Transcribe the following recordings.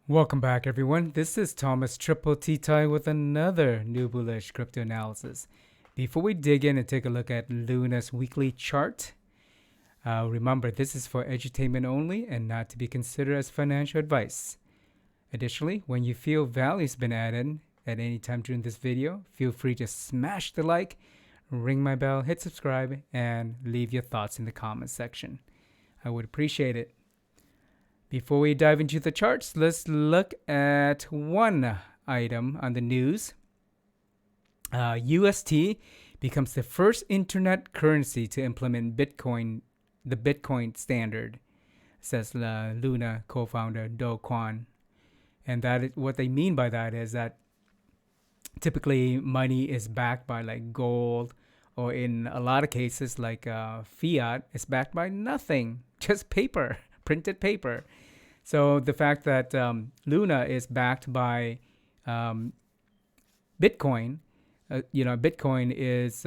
Welcome back, everyone. This is Thomas Triple T Tie with another new bullish crypto analysis. Before we dig in and take a look at Luna's weekly chart, remember this is for edutainment only and not to be considered as financial advice. Additionally, when you feel value's been added at any time during this video, feel free to smash the like, ring my bell, hit subscribe, and leave your thoughts in the comments section. I would appreciate it. Before we dive into the charts, let's look at one item on the news. UST becomes the first internet currency to implement Bitcoin, the Bitcoin standard, says Luna co-founder Do Kwon. And that is, what they mean by that is that typically money is backed by like gold, or in a lot of cases like fiat, is backed by nothing, just paper, printed paper. So the fact that Luna is backed by Bitcoin, Bitcoin is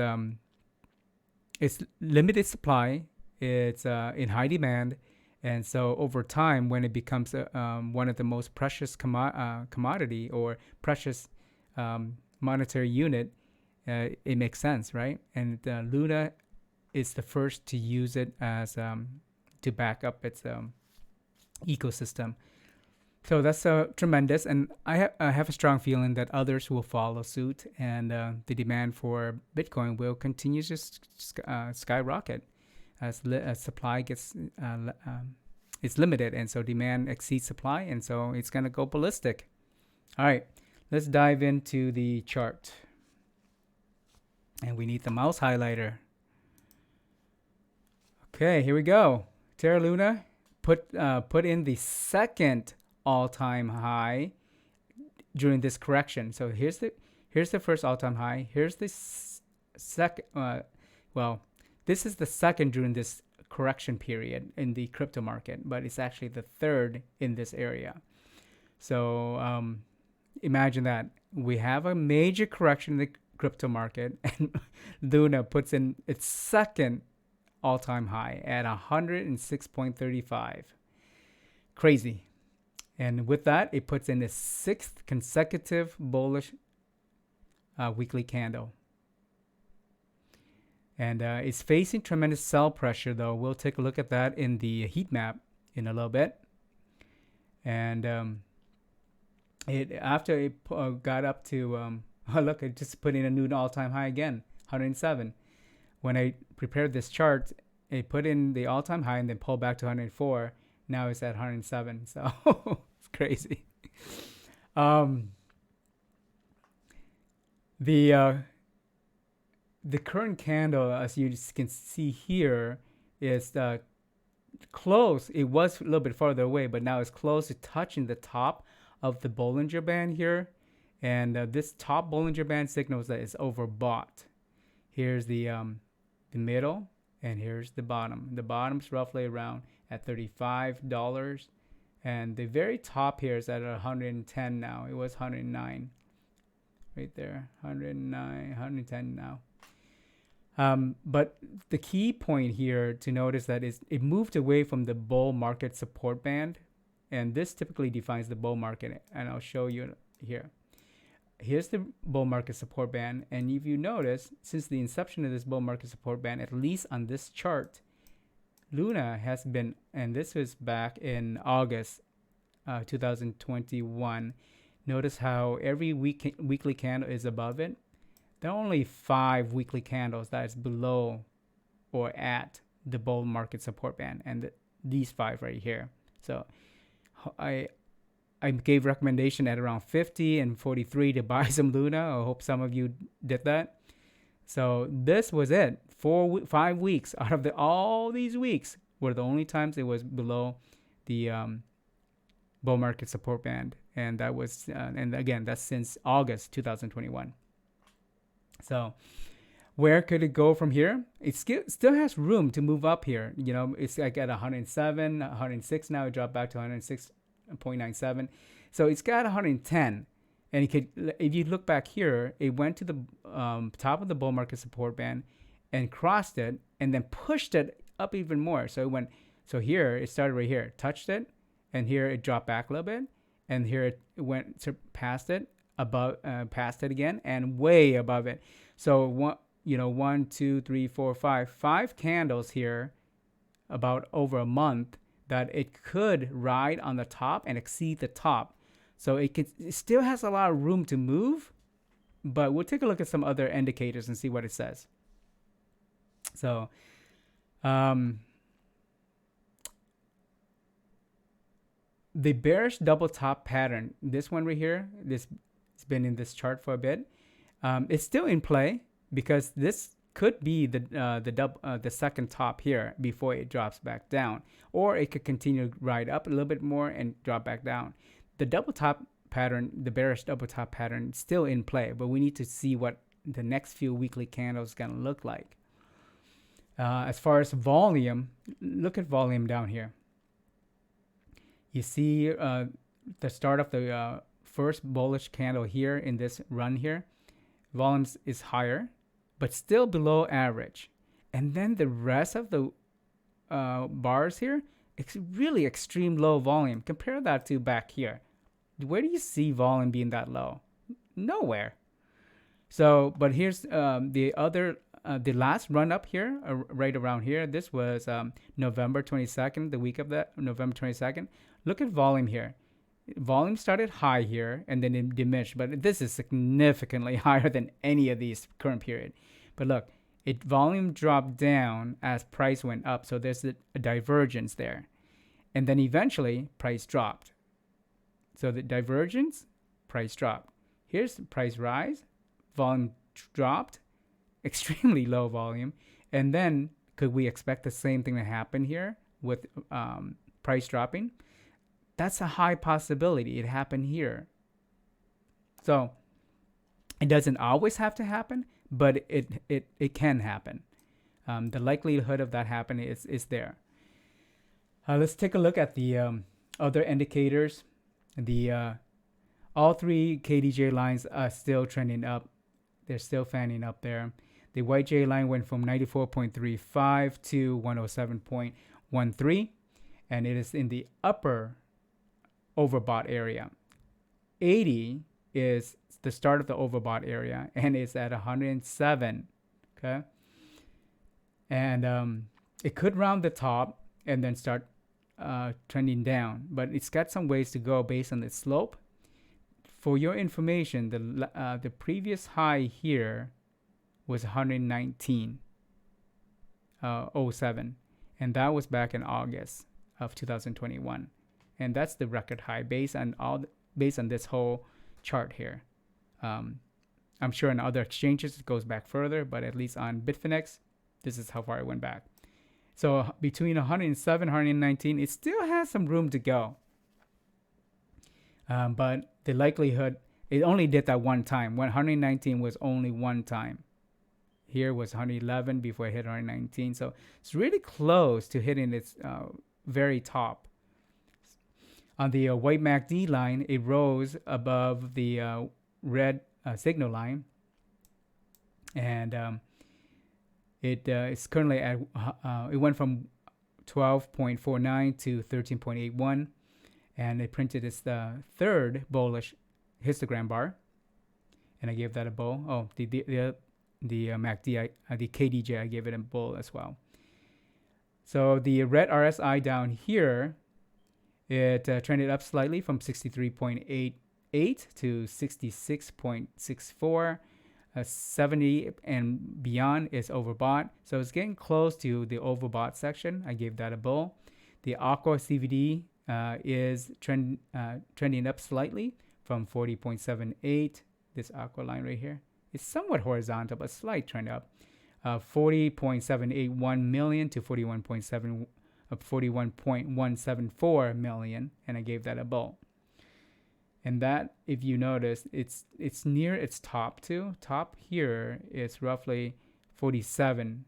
it's limited supply, it's in high demand, and so over time, when it becomes one of the most precious commodity or precious monetary unit, it makes sense, right? And Luna is the first to use it as to back up its ecosystem. So that's tremendous, and I have a strong feeling that others will follow suit, and the demand for Bitcoin will continue to skyrocket as supply gets it's limited, and so demand exceeds supply, and so it's gonna go ballistic. All right, let's dive into the chart, and we need the mouse highlighter. Okay, here we go. Terra Luna put in the second all-time high during this correction. So here's the first all-time high. Here's the second. This is the second during this correction period in the crypto market, but it's actually the third in this area. So imagine that we have a major correction in the crypto market, and Luna puts in its second all-time high at 106.35. Crazy. And with that, it puts in the sixth consecutive bullish weekly candle. And it's facing tremendous sell pressure, though. We'll take a look at that in the heat map in a little bit. And after it got up to, look, it just put in a new all-time high again, 107. When I prepared this chart, it put in the all-time high and then pulled back to 104. Now it's at 107. So it's crazy. The current candle, as you can see here, is close. It was a little bit farther away, but now it's close to touching the top of the Bollinger Band here. And this top Bollinger Band signals that it's overbought. Here's the middle, and here's the bottom. The bottom's roughly around at $35, and the very top here is at 110 now. It was 109 right there, 109, 110 now. But the key point here to notice that is it moved away from the bull market support band, and this typically defines the bull market, and I'll show you here. Here's the bull market support band, and if you notice, since the inception of this bull market support band, at least on this chart, Luna has been, and this was back in August 2021. Notice how every weekly candle is above it. There are only 5 weekly candles that is below or at the bull market support band, and these 5 right here. So I gave recommendation at around 50 and 43 to buy some Luna. I hope some of you did that. So this was it. 5 weeks out of all these weeks were the only times it was below the bull market support band, and that was and again, that's since August 2021. So where could it go from here? It still has room to move up here. You know, it's like at 107, 106 now. It dropped back to 106.97. So it's got 110. And it could, if you look back here, it went to the top of the bull market support band and crossed it and then pushed it up even more. So it went, so here, it started right here, touched it, and here it dropped back a little bit. and here it went past it, above, past it again, and way above it. So one, two, three, four, five candles here, about over a month, that it could ride on the top and exceed the top. So it still has a lot of room to move, but we'll take a look at some other indicators and see what it says. So, the bearish double top pattern, this one right here, this has been in this chart for a bit. It's still in play because this could be the second top here before it drops back down, or it could continue to ride up a little bit more and drop back down. The double top pattern, the bearish double top pattern, is still in play, but we need to see what the next few weekly candles gonna look like. As far as volume, look at volume down here. You see the start of the first bullish candle here in this run here. Volumes is higher, but still below average. And then the rest of the bars here, it's really extreme low volume. Compare that to back here. Where do you see volume being that low? Nowhere. So, but here's the last run up here, right around here. This was November 22nd, the week of that, November 22nd. Look at volume here. Volume started high here and then it diminished, but this is significantly higher than any of these current period. But look, volume dropped down as price went up, so there's a divergence there. And then eventually price dropped. So the divergence, price dropped. Here's the price rise, volume dropped, extremely low volume. And then could we expect the same thing to happen here with price dropping? That's a high possibility. It happened here. So it doesn't always have to happen, but it can happen. The likelihood of that happening is there. Let's take a look at the other indicators. All three KDJ lines are still trending up. They're still fanning up there. The YJ line went from 94.35 to 107.13, and it is in the upper overbought area. 80 is the start of the overbought area, and it's at 107. Okay, and it could round the top and then start trending down, but it's got some ways to go based on its slope. For your information, the previous high here was 119.07, and that was back in August of 2021, and that's the record high based on this whole chart here. I'm sure in other exchanges it goes back further, but at least on Bitfinex, this is how far it went back. So between 107 and 119, it still has some room to go. But the likelihood, it only did that one time. 119 was only one time. Here was 111 before it hit 119. So it's really close to hitting its very top. On the white MACD line, it rose above the red signal line. And it's currently at, it went from 12.49 to 13.81. And it printed its third bullish histogram bar, and I gave that a bull. Oh, the MACD, the KDJ, I gave it a bull as well. So the red RSI down here, it trended up slightly from 63.88 to 66.64. 70 and beyond is overbought, so it's getting close to the overbought section. I gave that a bull. The Aqua CVD is trending up slightly from 40.78. This aqua line right here is somewhat horizontal, but slight trend up. 40.781 million to 41.174 million, and I gave that a bull. And that, if you notice, it's near its top too. Top here is roughly 47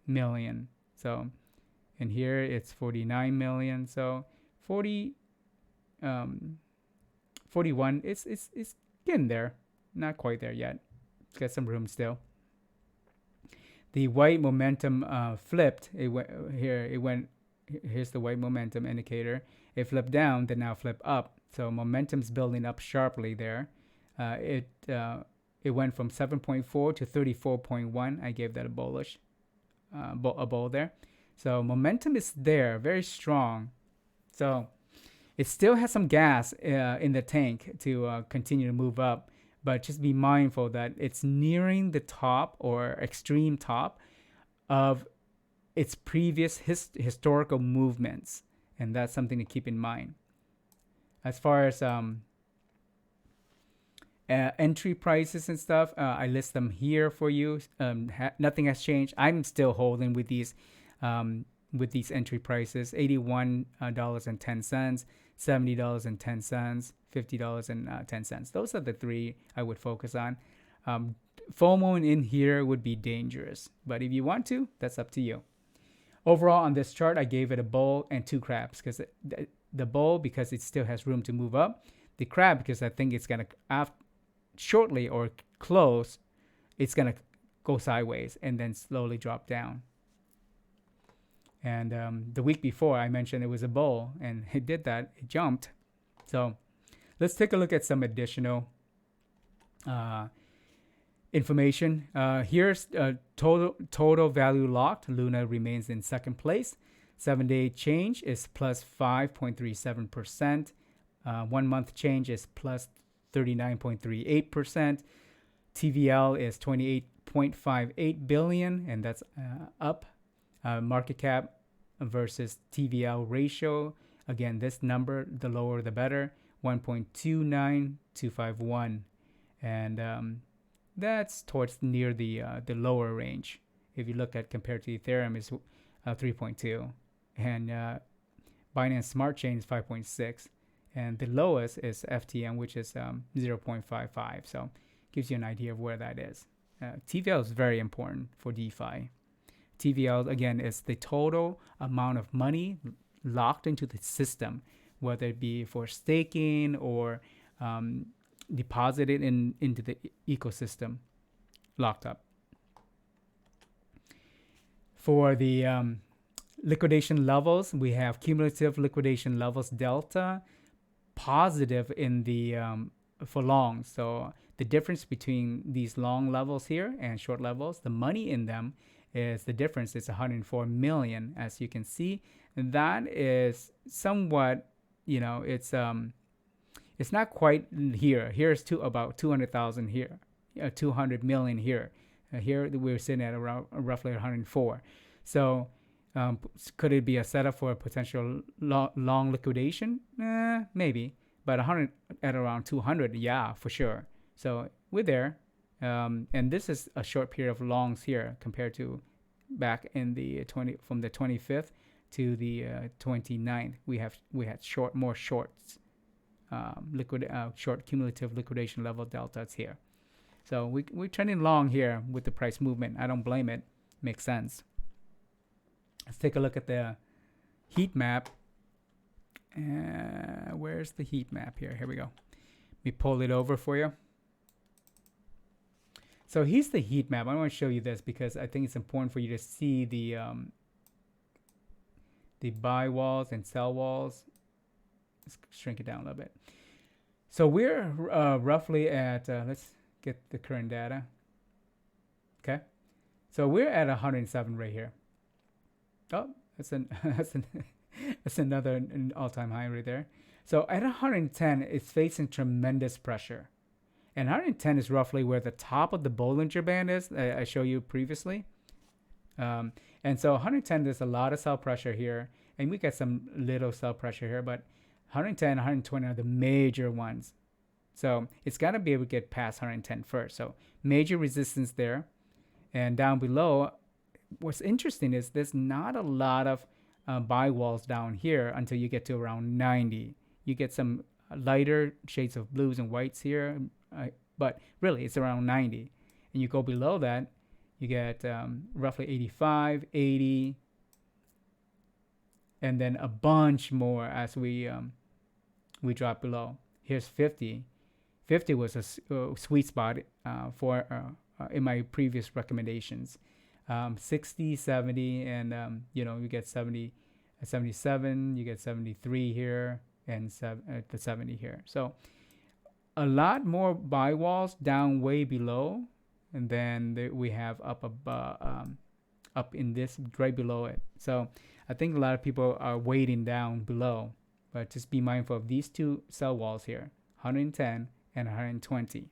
million. So, and here it's 49 million. So 41. It's getting there. Not quite there yet. It's got some room still. The white momentum flipped. Here's the white momentum indicator. It flipped down, then now flip up. So momentum's building up sharply there. It went from 7.4 to 34.1. I gave that a bullish, a bull there. So momentum is there, very strong. So it still has some gas in the tank to continue to move up, but just be mindful that it's nearing the top or extreme top of its previous historical movements, and that's something to keep in mind. As far as entry prices and stuff, I list them here for you. Nothing has changed. I'm still holding with these entry prices: $81.10, $70.10, $50.10. Those are the three I would focus on. FOMO in here would be dangerous, but if you want to, that's up to you. Overall, on this chart, I gave it a bull and two crabs, because the bull because it still has room to move up, the crab because I think it's gonna shortly or close, it's gonna go sideways and then slowly drop down. And the week before, I mentioned it was a bull, and it did that. It jumped. So let's take a look at some additional information. Here's total value locked. Luna remains in second place. 7-day change is plus 5.37%. 1 month change is plus 39.38%. TVL is 28.58 billion, and that's up. Market cap versus TVL ratio. Again, this number, the lower the better. 1.29251, and that's towards near the lower range. If you look at compared to Ethereum, is 3.2, and Binance Smart Chain is 5.6, and the lowest is FTM, which is 0.55. So gives you an idea of where that is. TVL is very important for DeFi. TVL, again, is the total amount of money locked into the system, whether it be for staking or deposited into the ecosystem, locked up. For the liquidation levels, we have cumulative liquidation levels delta positive in the for long. So the difference between these long levels here and short levels, the money in them is the difference. It's 104 million, as you can see. And that is somewhat, it's not quite here. Here's about 200,000 here, 200 million here. Here we're sitting at around roughly 104. So could it be a setup for a potential long liquidation? Maybe, but 100 at around 200, yeah, for sure. So we're there. And this is a short period of longs here compared to back in the from the 25th to the 29th. We had more shorts, short cumulative liquidation level deltas here. So we're trending long here with the price movement. I don't blame it. Makes sense. Let's take a look at the heat map. Where's the heat map here? Here we go. Let me pull it over for you. So here's the heat map. I want to show you this because I think it's important for you to see the buy walls and sell walls. Let's shrink it down a little bit. So we're roughly at, let's get the current data. Okay. So we're at 107 right here. Oh, that's another all-time high right there. So at 110, it's facing tremendous pressure. And 110 is roughly where the top of the Bollinger Band is, I showed you previously. And so 110, there's a lot of sell pressure here. And we got some little sell pressure here, but 110, 120 are the major ones. So it's got to be able to get past 110 first. So major resistance there. And down below, what's interesting is there's not a lot of buy walls down here until you get to around 90. You get some lighter shades of blues and whites here. But really, it's around 90. And you go below that, you get roughly 85, 80, and then a bunch more as we drop below. Here's 50. 50 was a sweet spot for in my previous recommendations. 60, 70, and you get 70 At 77, you get 73 here, and the 70 here. So a lot more buy walls down way below, and then we have up above, up in this right below it. So I think a lot of people are waiting down below, but just be mindful of these two sell walls here, 110 and 120.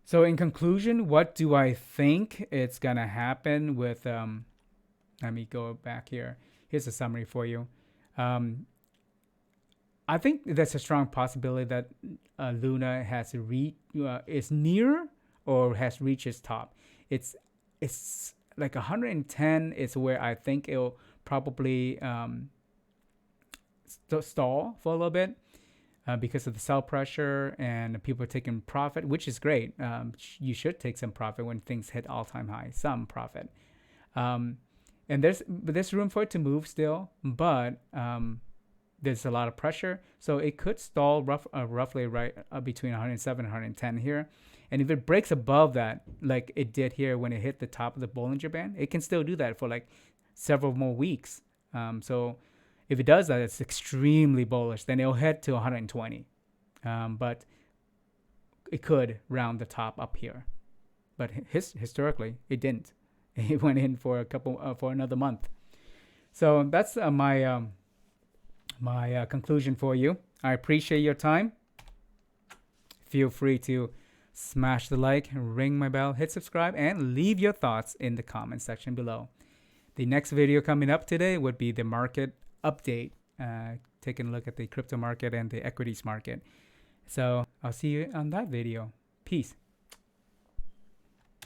So in conclusion, what do I think it's gonna happen with? Let me go back here. Here's a summary for you. I think there's a strong possibility that Luna has is near or has reached its top. It's like 110 is where I think it'll probably stall for a little bit because of the sell pressure and people are taking profit, which is great. You should take some profit when things hit all-time high, some profit. And there's room for it to move still, but there's a lot of pressure, so it could stall roughly right between 107 and 110 here. And if it breaks above that, like it did here when it hit the top of the Bollinger Band, it can still do that for like several more weeks. So if it does that, it's extremely bullish. Then it'll head to 120, but it could round the top up here. But historically, it didn't. It went in for for another month. So that's my conclusion for you. I appreciate your time. Feel free to smash the like, ring my bell, hit subscribe, and leave your thoughts in the comment section below. The next video coming up today would be the market update, taking a look at the crypto market and the equities market. So I'll see you on that video. Peace.